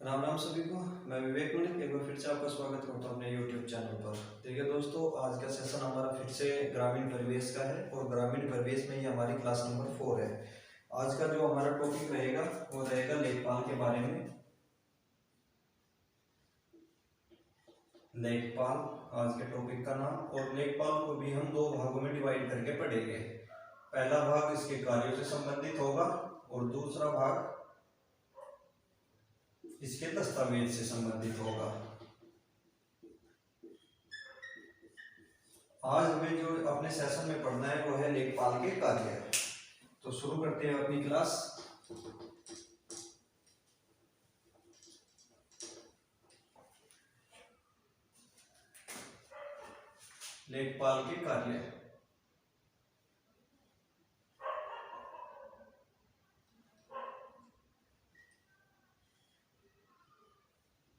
राम राम सभी को। मैं विवेक मलिक एक बार फिर से आपका स्वागत करता हूं अपने YouTube चैनल पर। देखिए दोस्तों, आज का सेशन हमारा फिर से ग्रामीण परिवेश का है और ग्रामीण परिवेश में ही हमारी क्लास नंबर 4 है। आज का जो हमारा टॉपिक रहेगा वो रहेगा लेखपाल के बारे में। लेखपाल आज के टॉपिक का नाम, और लेखपाल को भी हम दो भागों में डिवाइड करके पढ़ेंगे। पहला भाग इसके कार्यों से संबंधित होगा और दूसरा भाग इसके दस्तावेज से संबंधित होगा। आज हमें जो अपने सेशन में पढ़ना है वो है लेखपाल के कार्य। तो शुरू करते हैं अपनी क्लास। लेखपाल के कार्य।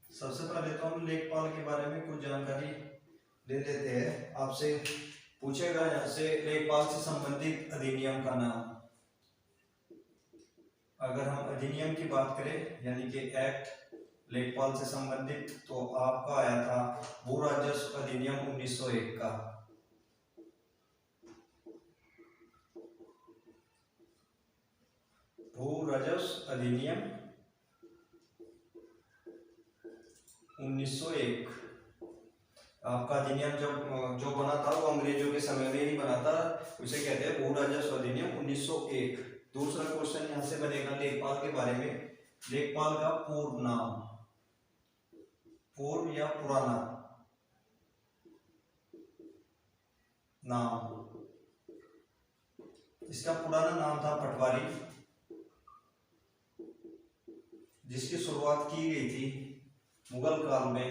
सबसे पहले तो हम लेखपाल के बारे में कुछ जानकारी ले लेते हैं। आपसे पूछेगा यहाँ से लेखपाल से संबंधित अधिनियम का नाम। अगर हम अधिनियम की बात करें यानी कि एक्ट लेखपाल से संबंधित, तो आपका आया था भू राजस्व अधिनियम 1901 का। भू राजस्व अधिनियम 1901 आपका अधिनियम जो बना था वो अंग्रेजों के समय में ही बना था। उसे कहते हैं भू राजस्व अधिनियम 1901। दूसरा क्वेश्चन यहाँ से बनेगा लेखपाल के बारे में। लेखपाल का पूर्ण नाम, पूर्व या पुराना नाम। इसका पुराना नाम था पटवारी, जिसकी शुरुआत की गई थी मुगल काल में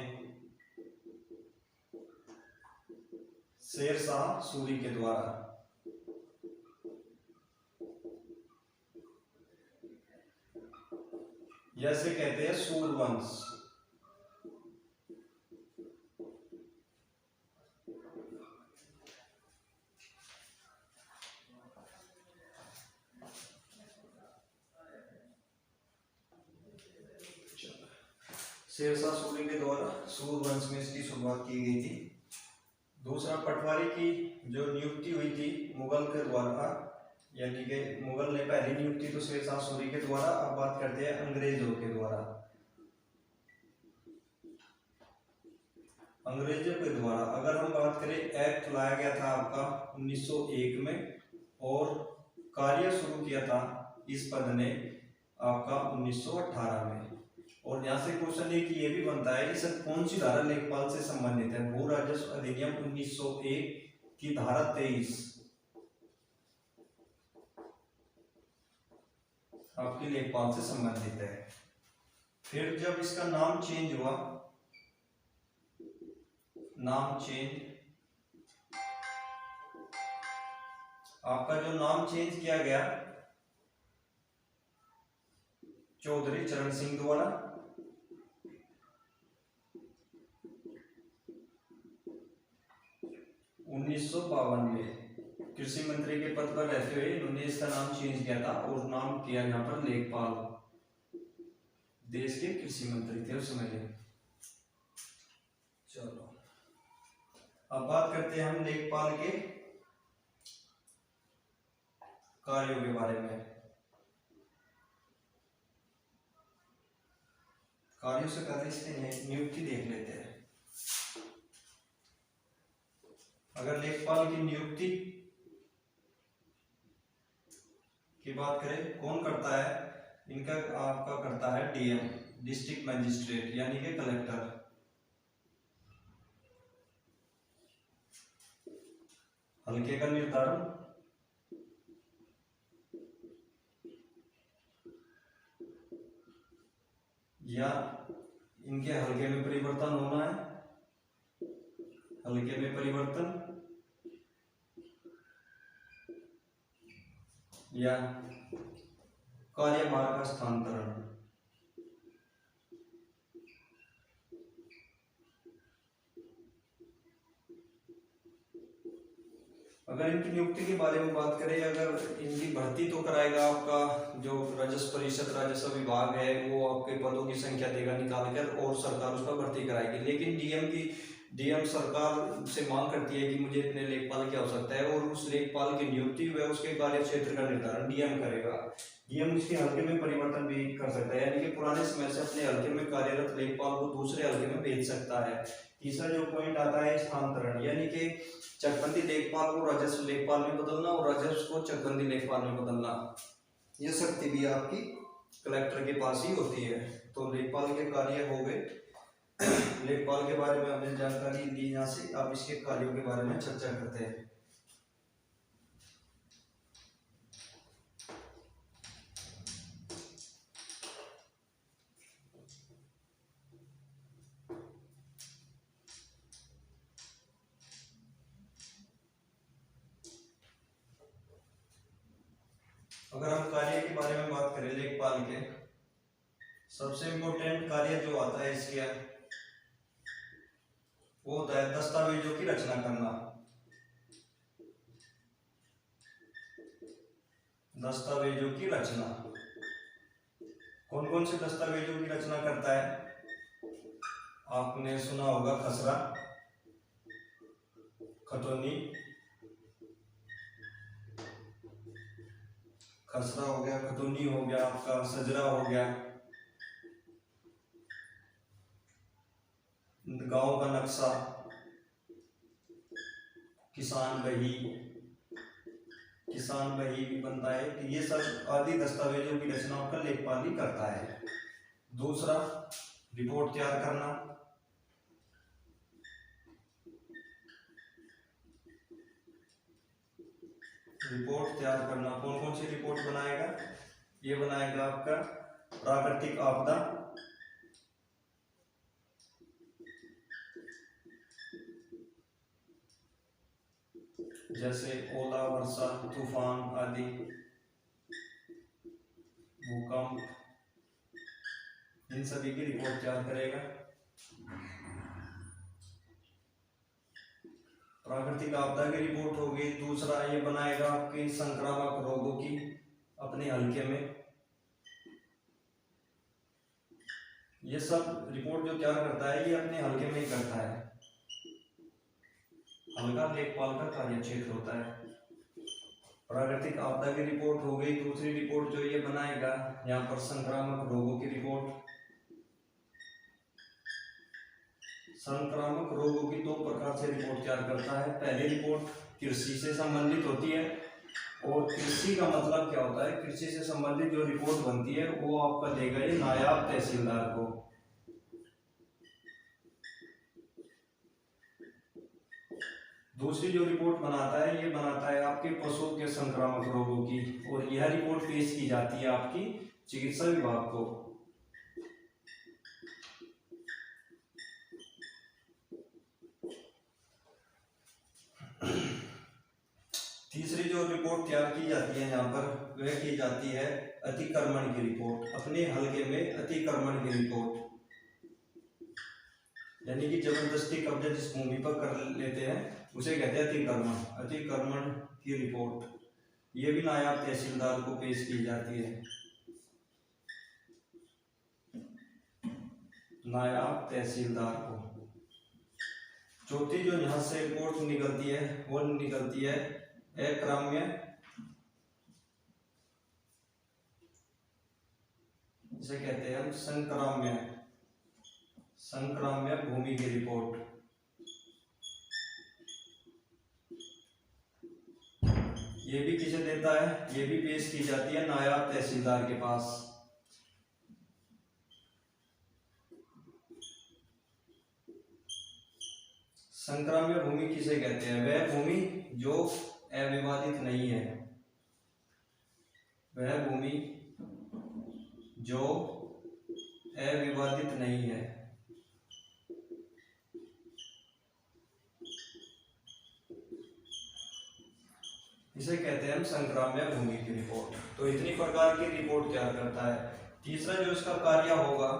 शेरशाह सूरी के द्वारा। जैसे कहते हैं सूरवंश। शेरशाह सूरी के द्वारा सूरवंश में इसकी शुरुआत की गई थी। दूसरा, पटवारी की जो नियुक्ति हुई थी मुगल के द्वारा, यानी कि मुगल ने पहली नियुक्ति तो शेरशाह सूरी के द्वारा। अब बात करते हैं अंग्रेजों के द्वारा। अंग्रेजों के द्वारा अगर हम बात करें, एक्ट लाया गया था आपका 1901 में और कार्य शुरू किया था इस पद ने आपका 1918 में। और यहाँ से क्वेश्चन एक ये भी बनता है कि सर कौन सी धारा लेखपाल से संबंधित है। भू राजस्व अधिनियम 1901 की धारा 23 आपकी लेखपाल से संबंधित है। फिर जब इसका नाम चेंज हुआ, नाम चेंज, आपका जो नाम चेंज किया गया चौधरी चरण सिंह द्वारा, 1952 में कृषि मंत्री के पद पर रहते हुए इन्होंने इसका नाम चेंज किया था और नाम किया यहाँ पर लेखपाल। देश के कृषि मंत्री थे उस समय। चलो अब बात करते हैं हम लेखपाल के कार्यों के बारे में। कार्यों से पहले इसकी नियुक्ति देख लेते हैं। अगर लेखपाल की नियुक्ति की बात करें, कौन करता है इनका? आपका करता है डीएम, डिस्ट्रिक्ट मजिस्ट्रेट यानी कि कलेक्टर। हल्के का निर्धारण, या इनके हल्के में परिवर्तन होना है, हल्के में परिवर्तन, या कार्यभार का स्थानांतरण। अगर इनकी नियुक्ति के बारे में बात करें, अगर इनकी भर्ती तो कराएगा आपका जो राजस्व परिषद, राजस्व विभाग है, वो आपके पदों की संख्या देगा निकाल कर और सरकार उसका भर्ती कराएगी। लेकिन डीएम सरकार से मांग करती है कि मुझे इतने लेखपाल की आवश्यकता है और उस लेखपाल की नियुक्ति व उसके कार्य क्षेत्र का निर्धारण डीएम करेगा। डीएम उसके हल्के में परिवर्तन भी कर सकता है, यानी कि पुराने समय से अपने हल्के में कार्यरत लेखपाल को दूसरे हल्के में भेज सकता है। तीसरा जो पॉइंट आता है स्थानांतरण, यानी कि चकबंदी लेखपाल को राजस्व लेखपाल में बदलना और राजस्व को चकबंदी लेखपाल में बदलना, यह शक्ति भी आपकी कलेक्टर के पास ही होती है। तो लेखपाल के कार्य हो गए। लेखपाल के बारे में हमने जानकारी ली यहाँ से, अब इसके कार्यों के बारे में चर्चा करते हैं। अगर हम कार्य के बारे में बात करें लेखपाल के, सबसे इम्पोर्टेंट कार्य जो आता है इसके, वो होता है दस्तावेजों की रचना करना। दस्तावेजों की रचना, कौन कौन से दस्तावेजों की रचना करता है? आपने सुना होगा खसरा, खतौनी, खसरा हो गया, खतौनी हो गया, आपका सजरा हो गया, गांव का नक्शा, किसान बही भी बनता है। कि ये सब आदि दस्तावेजों की रचना का लेखपाल ही करता है। दूसरा, रिपोर्ट तैयार करना। रिपोर्ट तैयार करना, कौन कौन सी रिपोर्ट बनाएगा? ये बनाएगा आपका प्राकृतिक आपदा, जैसे ओला, वर्षा, तूफान आदि, भूकंप, इन सभी की रिपोर्ट तैयार करेगा। प्राकृतिक आपदा की रिपोर्ट होगी। दूसरा, ये बनाएगा आपके संक्रामक रोगों की अपने हल्के में। ये सब रिपोर्ट जो तैयार करता है ये अपने हल्के में ही करता है। हल्का लेखपाल का कार्य क्षेत्र होता है। प्राकृतिक आपदा की रिपोर्ट हो गई। दूसरी रिपोर्ट जो ये बनाएगा यहाँ पर संक्रामक रोगों की रिपोर्ट। संक्रामक रोगों की दो प्रकार से रिपोर्ट तैयार करता है। पहली रिपोर्ट कृषि से संबंधित होती है, और कृषि का मतलब क्या होता है? कृषि से संबंधित जो रिपोर्ट बनती है वो आपका देगा ये नायाब तहसीलदार को। दूसरी जो रिपोर्ट बनाता है ये बनाता है आपके पशुओं के संक्रामक रोगों की, और यह रिपोर्ट पेश की जाती है आपकी चिकित्सा विभाग को। तीसरी जो रिपोर्ट तैयार की जाती है यहाँ पर वह की जाती है अतिक्रमण की रिपोर्ट। अपने हल्के में अतिक्रमण की रिपोर्ट, यानी कि जबरदस्ती कब्जा जिस भूमि पर कर लेते हैं उसे कहते हैं अतिक्रमण। अतिक्रमण की रिपोर्ट ये भी नायाब तहसीलदार को पेश की जाती है। नायाब तहसीलदार को। चौथी जो यहाँ से रिपोर्ट निकलती है वो निकलती है अक्राम्य, जिसे कहते हैं हम संक्राम्य भूमि की रिपोर्ट। ये भी किसे देता है? ये भी पेश की जाती है नायाब तहसीलदार के पास। संक्राम्य भूमि किसे कहते हैं? वह भूमि जो अविवादित नहीं है, वह भूमि जो अविवादित नहीं है। इसे कहते हैं हम संक्राम्य भूमि की रिपोर्ट। तो इतनी प्रकार की रिपोर्ट तैयार करता है। तीसरा जो इसका कार्य होगा,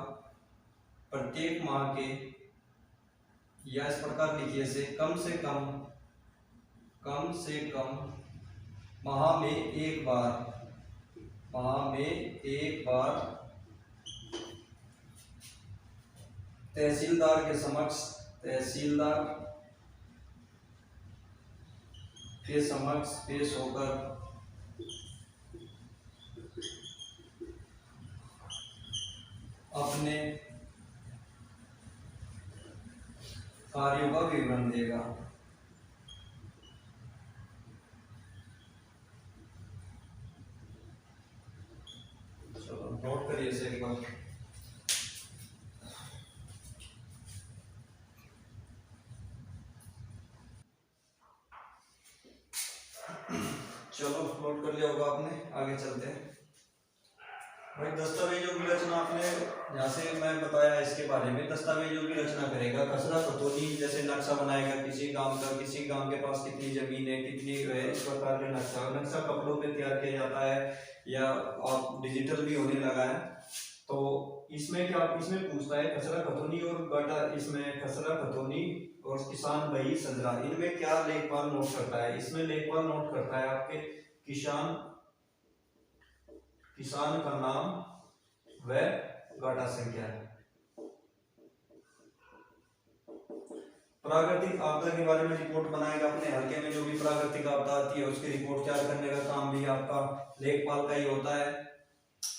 प्रत्येक माह के, या इस प्रकार लिखिए से कम कम से कम माह में एक बार तहसीलदार के समक्ष पेश होकर अपने कार्यों का विवरण देगा। चलो नोट करिए इसे एक बार। चलो नोट कर लिया होगा आपने, आगे चलते हैं। भाई दस्तावेजों की रचना आपने यहाँ से मैं बताया इसके बारे में। दस्तावेजों की रचना करेगा, खसरा खतौनी जैसे नक्शा बनाएगा किसी गांव का, किसी गांव के पास कितनी जमीन है, कितनी है, इस प्रकार के नक्शा कपड़ों पे तैयार किया जाता है या और डिजिटल भी होने लगा है। तो इसमें क्या इसमें पूछता है खसरा खतौनी और गाटा, इसमें खसरा खतौनी और किसान भाई सजरा, इनमें क्या लेखपाल नोट करता है? इसमें लेखपाल नोट करता है आपके किसान का नाम व गाटा संख्या। प्राकृतिक आपदा के बारे में रिपोर्ट बनाएगा, अपने हल्के में जो भी प्राकृतिक आपदा आती है उसकी रिपोर्ट तैयार करने का काम भी आपका लेखपाल का ही होता है।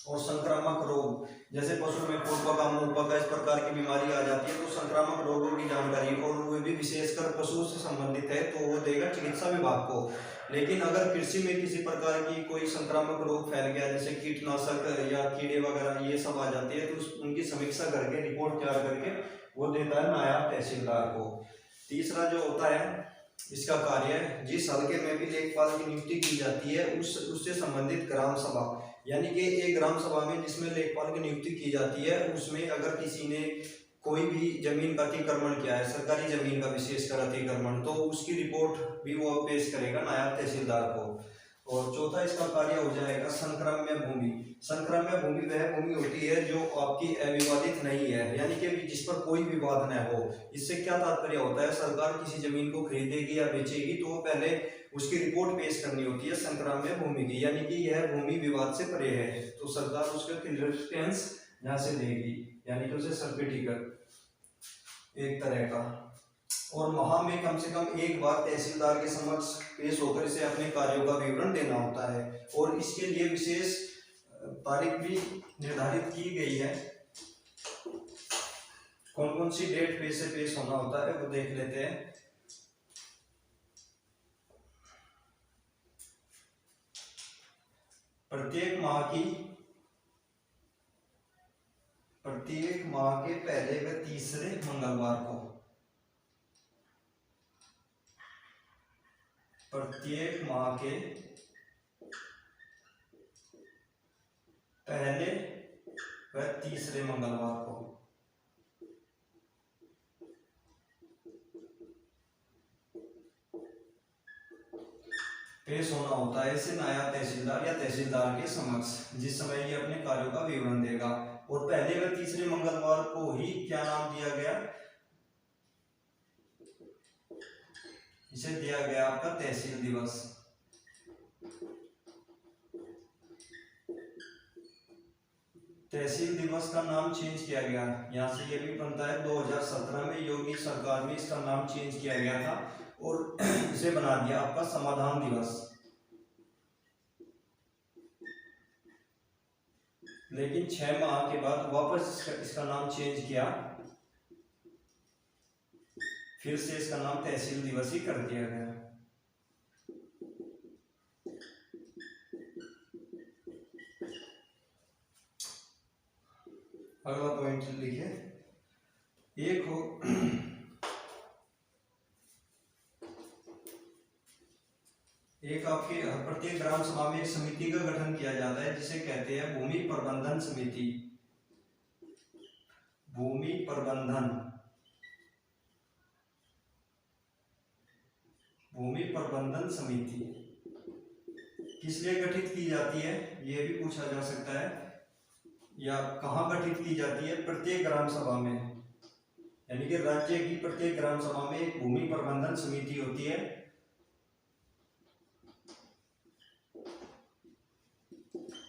और संक्रामक रोग, जैसे पशु में खुरपका, मुंहपका, इस प्रकार की बीमारी आ जाती है तो संक्रामक रोगों की जानकारी, और वो भी विशेषकर पशु से संबंधित है तो वो देगा चिकित्सा विभाग को। लेकिन अगर कृषि में किसी प्रकार की कोई संक्रामक रोग फैल गया, जैसे कीटनाशक या कीड़े वगैरह ये सब आ जाती है, तो उनकी समीक्षा करके रिपोर्ट तैयार करके वो देता है नायब तहसीलदार को। तीसरा जो होता है इसका कार्य, जिस हल्के में भी लेखपाल की नियुक्ति की जाती है उससे संबंधित ग्राम सभा, यानी कि एक ग्राम सभा में जिसमें लेखपाल की नियुक्ति की जाती है, उसमें अगर किसी ने कोई भी जमीन का अतिक्रमण किया है, सरकारी जमीन का विशेषकर अतिक्रमण, तो उसकी रिपोर्ट भी वो पेश करेगा नायब तहसीलदार को। और चौथा इसका कार्य हो जाएगा संक्रम्य भूमि। संक्रम्य भूमि वह भूमि होती है जो आपकी अविवादित नहीं है, यानी कि जिस पर कोई विवाद न हो। इससे क्या तात्पर्य होता है, सरकार किसी जमीन को खरीदेगी या बेचेगी तो वो पहले उसकी रिपोर्ट पेश करनी होती है संक्राम्य भूमि की, यानी कि यह भूमि विवाद से परे है, तो सरकार उसका क्लियरेंस यहाँ से देगी, यानी कि उसे सर्टिफिकेट एक तरह का। और माह में कम से कम एक बार तहसीलदार के समक्ष पेश होकर इसे अपने कार्यों का विवरण देना होता है, और इसके लिए विशेष तारीख भी निर्धारित की गई है। कौन कौन सी डेट पे से पेश होना होता है वो देख लेते हैं। प्रत्येक माह के पहले व तीसरे मंगलवार को, प्रत्येक माह के पहले व तीसरे मंगलवार को पेश होना होता है इसे नायब तहसीलदार या तहसीलदार के समक्ष, जिस समय ये अपने कार्यों का विवरण देगा। और पहले व तीसरे मंगलवार को ही क्या नाम दिया गया, इसे दिया गया आपका तहसील दिवस। तहसील दिवस का नाम चेंज किया गया, यहाँ से ये भी बनता है 2017 में योगी सरकार में इसका नाम चेंज किया गया था और इसे बना दिया आपका समाधान दिवस। लेकिन 6 माह के बाद वापस इसका नाम चेंज किया, फिर से इसका नाम तहसील दिवस ही कर दिया गया। अगला पॉइंट लिखिए, एक आपके प्रत्येक ग्राम सभा में एक समिति का गठन किया जाता है जिसे कहते हैं भूमि प्रबंधन समिति। भूमि प्रबंधन समिति किस लिए गठित की जाती है यह भी पूछा जा सकता है, या कहाँ गठित की जाती है? प्रत्येक ग्राम सभा में, यानी कि राज्य की प्रत्येक ग्राम सभा में एक भूमि प्रबंधन समिति होती है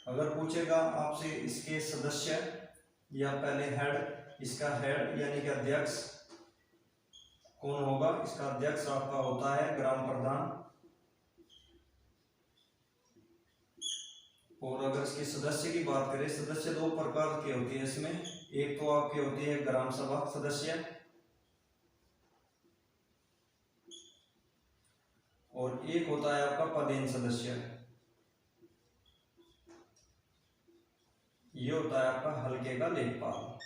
अगर पूछेगा आपसे इसके सदस्य या पहले हेड, इसका हेड यानी कि अध्यक्ष कौन होगा, इसका अध्यक्ष आपका होता है ग्राम प्रधान। और अगर इसके सदस्य की बात करें, सदस्य दो प्रकार के होती है इसमें, एक तो आपके होती है ग्राम सभा सदस्य और एक होता है आपका पदेन सदस्य। ये होता है आपका हल्के का लेखपाल।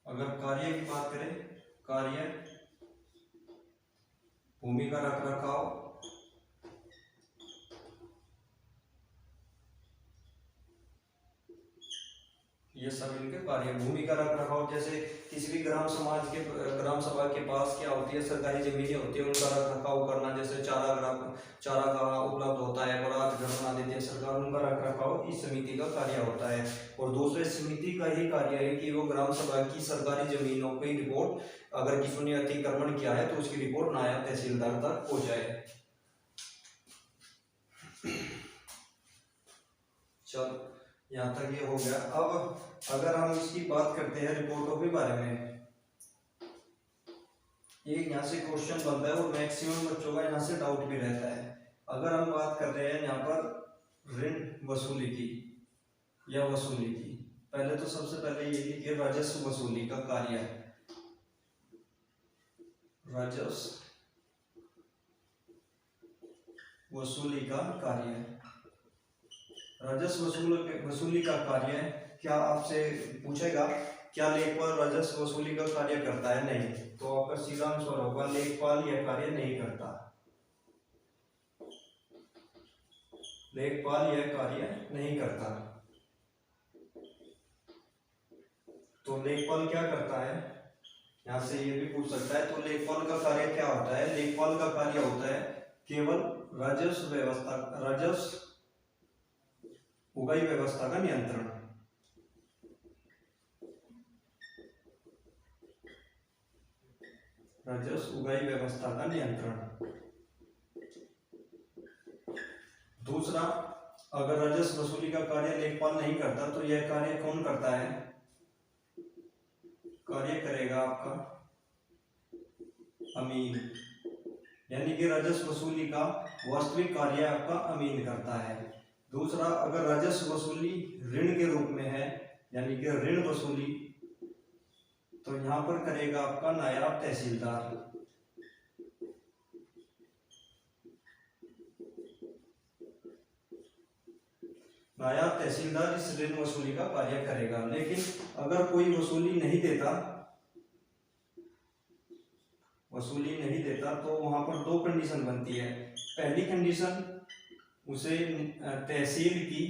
अगर कार्य की बात करें, कार्य भूमि का रख रखाव, ये सब इनके कार्य। भूमि का रख रखाव जैसे किसी भी ग्राम समाज के ग्राम सभा के पास क्या होती है, सरकारी जमीनें होती है, उनका रख रखाव करना, जैसे चारा का उपलब्ध होता है, बड़ा घर बना देती है सरकार, उनका रख रखाव इस समिति का कार्य होता है। और दूसरे समिति का ही कार्य है कि वो ग्राम सभा की सरकारी जमीनों की रिपोर्ट, अगर किसी ने अतिक्रमण किया है तो उसकी रिपोर्ट नायब तहसीलदार तक पहुंचाए। चलो यहाँ तक ये हो गया। अब अगर हम इसकी बात करते हैं रिपोर्टों के बारे में, एक यहाँ से क्वेश्चन बनता है और मैक्सिमम बच्चों का यहाँ से डाउट भी रहता है। अगर हम बात कर रहे हैं यहाँ पर ऋण वसूली की या वसूली की, पहले तो सबसे पहले ये लिखिए राजस्व वसूली का कार्य है, राजस्व वसूली का कार्य है। राजस्व वसूली का कार्य क्या आपसे पूछेगा, क्या लेखपाल राजस्व वसूली का कार्य करता है? नहीं। तो आपका सीधा आंसर होगा लेखपाल यह कार्य नहीं करता, लेखपाल यह कार्य नहीं करता। तो लेखपाल क्या करता है, यहां से ये भी पूछ सकता है। तो लेखपाल का कार्य क्या होता है? लेखपाल का कार्य होता है केवल राजस्व व्यवस्था, राजस्व उगाही व्यवस्था का नियंत्रण। राजस्व उगाही व्यवस्था का नियंत्रण। दूसरा, अगर राजस्व वसूली का कार्य लेखपाल नहीं करता तो यह कार्य कौन करता है? कार्य करेगा आपका अमीन, यानी कि राजस्व वसूली का वास्तविक कार्य आपका अमीन करता है। दूसरा, अगर राजस्व वसूली ऋण के रूप में है, यानी कि ऋण वसूली, तो यहां पर करेगा आपका नायब तहसीलदार। नायब तहसीलदार इस ऋण वसूली का कार्य करेगा। लेकिन अगर कोई वसूली नहीं देता तो वहां पर दो कंडीशन बनती है। पहली कंडीशन, उसे तहसील की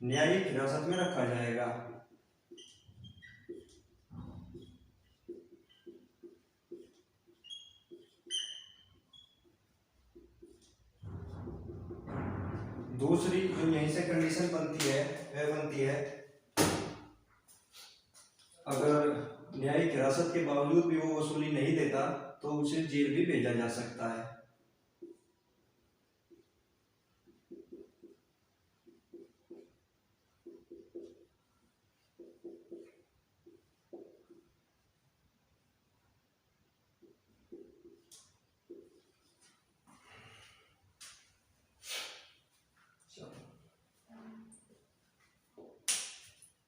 न्यायिक हिरासत में रखा जाएगा। दूसरी जो यहीं से कंडीशन बनती है वह बनती है, अगर न्यायिक हिरासत के बावजूद भी वो वसूली नहीं देता तो उसे जेल भी भेजा जा सकता है।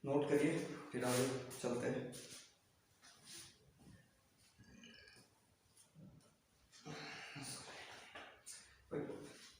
नोट करिए, फिर आगे चलते हैं।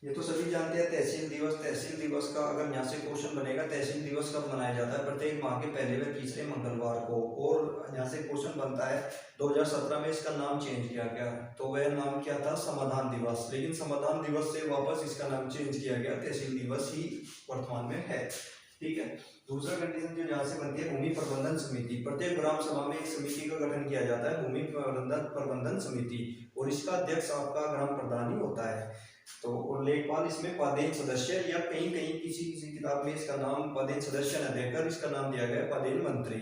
ये तो सभी जानते हैं तहसील दिवस। तहसील दिवस का अगर यहाँ से क्वेश्चन बनेगा, तहसील दिवस कब मनाया जाता है? प्रत्येक माह के पहले व तीसरे मंगलवार को। और यहाँ से क्वेश्चन बनता है 2017 में इसका नाम चेंज किया गया, तो वह नाम क्या था? समाधान दिवस। लेकिन समाधान दिवस से वापस इसका नाम चेंज किया गया, तहसील दिवस ही वर्तमान में है। ठीक है। दूसरा कंडीशन जो यहाँ से बनती है, भूमि प्रबंधन समिति। प्रत्येक ग्राम सभा में एक समिति का गठन किया जाता है, भूमि प्रबंधन समिति, और इसका अध्यक्ष आपका ग्राम प्रधान ही होता है। तो और लेखपाल इसमें पदेन सदस्य, या कहीं किसी किताब में इसका नाम पदेन सदस्य न देकर इसका नाम दिया गया पदेन मंत्री।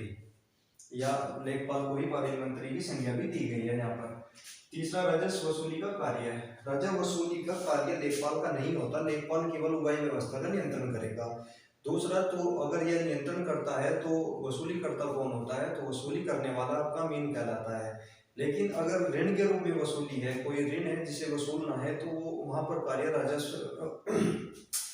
या लेखपाल को ही पादेय मंत्री की संज्ञा भी दी गई है यहाँ पर। तीसरा राजस्व वसूली का कार्य है। राजस्व वसूली का कार्य लेखपाल का नहीं होता, लेखपाल केवल उगाही व्यवस्था का नियंत्रण करेगा। दूसरा, तो अगर यह नियंत्रण करता है तो वसूली करता कौन होता है, तो वसूली करने वाला आपका मीन कहलाता है। लेकिन अगर ऋण के रूप में वसूली है, कोई ऋण है जिसे वसूलना है, तो वो वहां पर कार्य राजस्व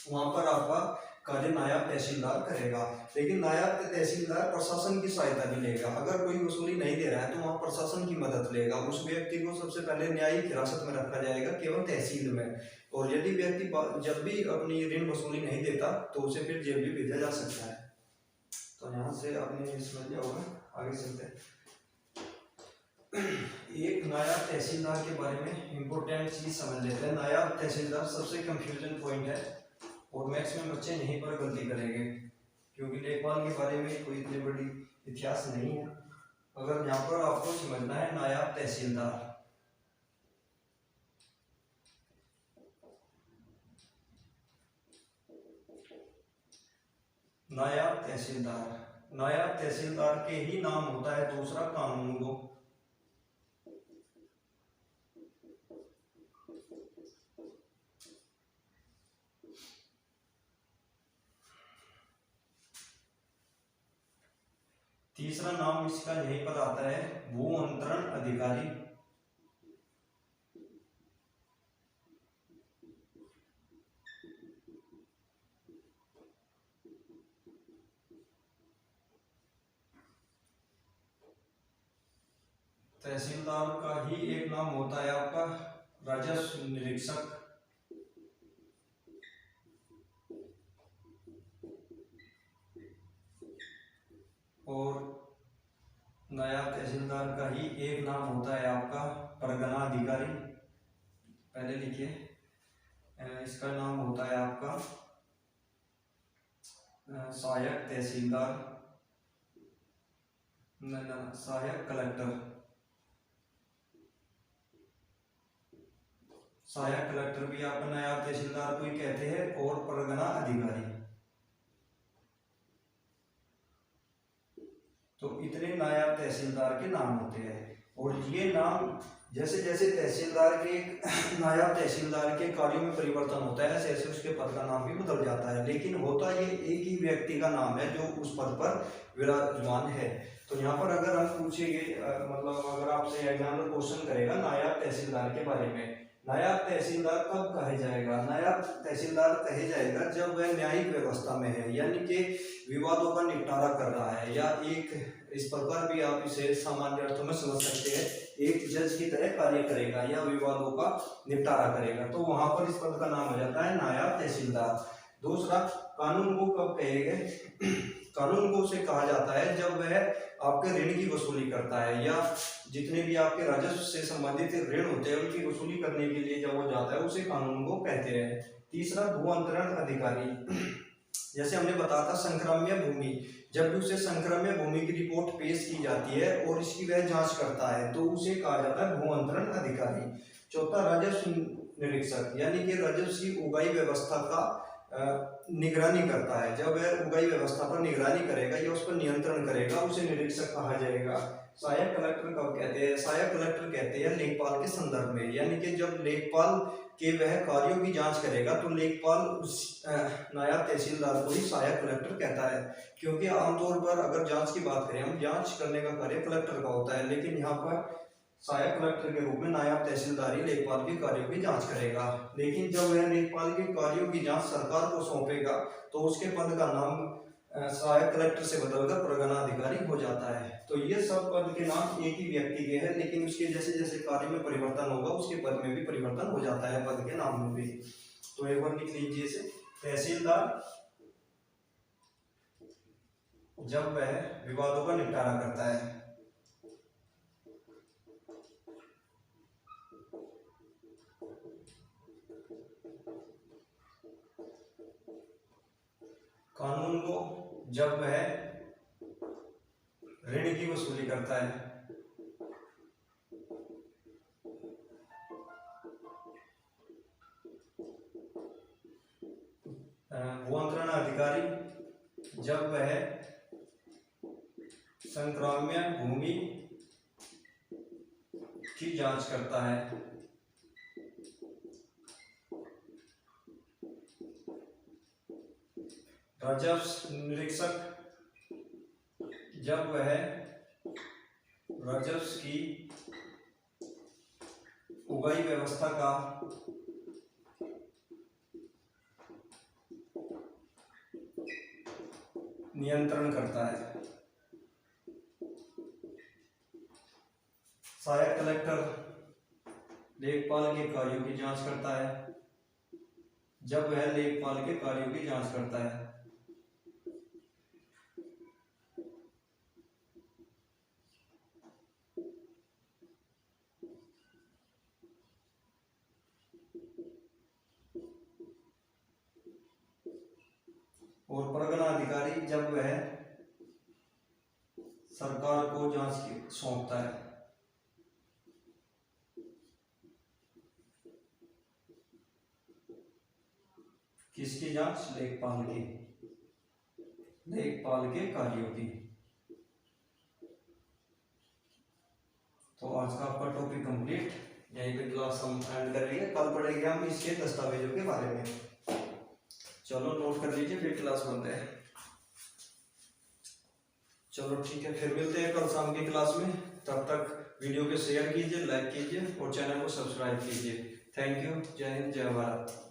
वहां पर आपका कार्य नायब तहसीलदार करेगा। लेकिन नायब तहसीलदार प्रशासन की सहायता भी लेगा। अगर कोई वसूली नहीं दे रहा है तो वहां प्रशासन की मदद लेगा। उस व्यक्ति को सबसे पहले न्यायिक हिरासत में रखा जाएगा, केवल तहसील में। और यदि व्यक्ति जब भी अपनी ऋण वसूली नहीं देता तो उसे फिर जेल भी भेजा जा सकता है। तो यहाँ से आपने समझ लिया होगा, आगे चलते हैं। एक नायब तहसीलदार के बारे में इंपॉर्टेंट चीज समझ लेते हैं। नायब तहसीलदार सबसे कंफ्यूजन पॉइंट है और मैक्सिमम बच्चे यहीं पर गलती करेंगे, क्योंकि लेखपाल के बारे में कोई इतनी बड़ी इतिहास नहीं है। अगर यहाँ पर आपको समझना है नायब तहसीलदार, नायब तहसीलदार, नायब तहसीलदार के ही नाम होता है दूसरा कानूनगो। तीसरा नाम इसका यहीं पर आता है भू अंतरण अधिकारी। तहसीलदार का ही एक नाम होता है आपका राजस्व निरीक्षक। और नायब तहसीलदार का ही एक नाम होता है आपका परगना अधिकारी। पहले लिखिए, इसका नाम होता है आपका सहायक तहसीलदार, सहायक कलेक्टर। सहायक कलेक्टर भी आपका नायब तहसीलदार को ही कहते हैं, और परगना अधिकारी। तो इतने नायब तहसीलदार के नाम होते हैं। और ये नाम जैसे जैसे तहसीलदार के नायब तहसीलदार के कार्यों में परिवर्तन होता है, ऐसे ऐसे उसके पद का नाम भी बदल जाता है। लेकिन होता ये एक ही व्यक्ति का नाम है जो उस पद पर विराजमान है। तो यहाँ पर अगर हम पूछेंगे, मतलब अगर आपसे एग्जाम में क्वेश्चन करेगा नायब तहसीलदार के बारे में, नायब तहसीलदार कब कहे जाएगा? नायब तहसीलदार कहे जाएगा जब वह न्यायिक व्यवस्था में है, यानी कि विवादों का निपटारा कर रहा है, या एक इस प्रकार भी आप इसे सामान्य अर्थों में समझ सकते हैं, एक जज की तरह कार्य करेगा या विवादों का निपटारा करेगा, तो वहां पर इस पद का नाम हो जाता है नायब तहसीलदार। दूसरा, कानून को कब कहेंगे? कानून को उसे कहा जाता है जब वह आपके ऋण की वसूली करता है, या जितने भी आपके राजस्व से संबंधित ऋण होते हैं उनकी वसूली करने के लिए जब वो जाता है, उसे कानून को कहते हैं। तीसरा, भू अंतरण अधिकारी। जैसे हमने बताया था संक्रम्य भूमि, जब भी उसे संक्रम्य भूमि की रिपोर्ट पेश की जाती है और इसकी वह जांच करता है तो उसे कहा जाता है भू अंतरण अधिकारी। चौथा, राजस्व निरीक्षक, यानी कि राजस्व की उगाही व्यवस्था का निगरानी करता है। जब वह उगाही व्यवस्था पर निगरानी करेगा या उस पर नियंत्रण करेगा, उसे निरीक्षक कहा जाएगा। सहायक कलेक्टर कब कहते हैं? सहायक कलेक्टर कहते हैं लेखपाल के संदर्भ में, यानी कि जब लेखपाल के वह कार्यों की जांच करेगा तो लेखपाल उस नायब तहसीलदार को ही सहायक कलेक्टर कहता है। क्योंकि आमतौर पर अगर जांच की बात करें हम, जांच करने का कार्य कलेक्टर का होता है, लेकिन यहाँ पर सहायक कलेक्टर के रूप में नायब तहसीलदार ही लेखपाल के कार्यों की जांच करेगा। लेकिन जब वह लेखपाल के कार्यों की जांच सरकार को सौंपेगा तो उसके पद का नाम सहायक कलेक्टर से बदलकर परगना अधिकारी हो जाता है। तो ये सब पद के नाम एक ही व्यक्ति के हैं, लेकिन उसके जैसे जैसे कार्य में परिवर्तन होगा उसके पद में भी परिवर्तन हो जाता है, पद के नाम में भी। तो एक बार लिख लीजिए इसे, तहसीलदार जब वह विवादों का निपटारा करता है। कानून को जब वह ऋण की वसूली करता है। भू अंतरण अधिकारी जब वह संक्राम्य भूमि की जांच करता है। राजस्व निरीक्षक जब वह राजस्व की उगाही व्यवस्था का नियंत्रण करता है। सहायक कलेक्टर लेखपाल के कार्यों की जांच करता है जब वह लेखपाल के कार्यों की जांच करता है। और परगना अधिकारी जब वह सरकार को जांच सौंपता है। किसकी जांच? लेखपाल की, लेखपाल के कार्यों की। तो आज का आपका टॉपिक कंप्लीट, यहीं पे क्लास हम एंड करेंगे। कल पढ़ेंगे हम इसके दस्तावेजों के बारे में। चलो नोट कर लीजिए, फिर क्लास बंद है। चलो ठीक है, फिर मिलते हैं कल शाम की क्लास में। तब तक वीडियो को शेयर कीजिए, लाइक कीजिए और चैनल को सब्सक्राइब कीजिए। Thank you. जय हिंद, जय भारत।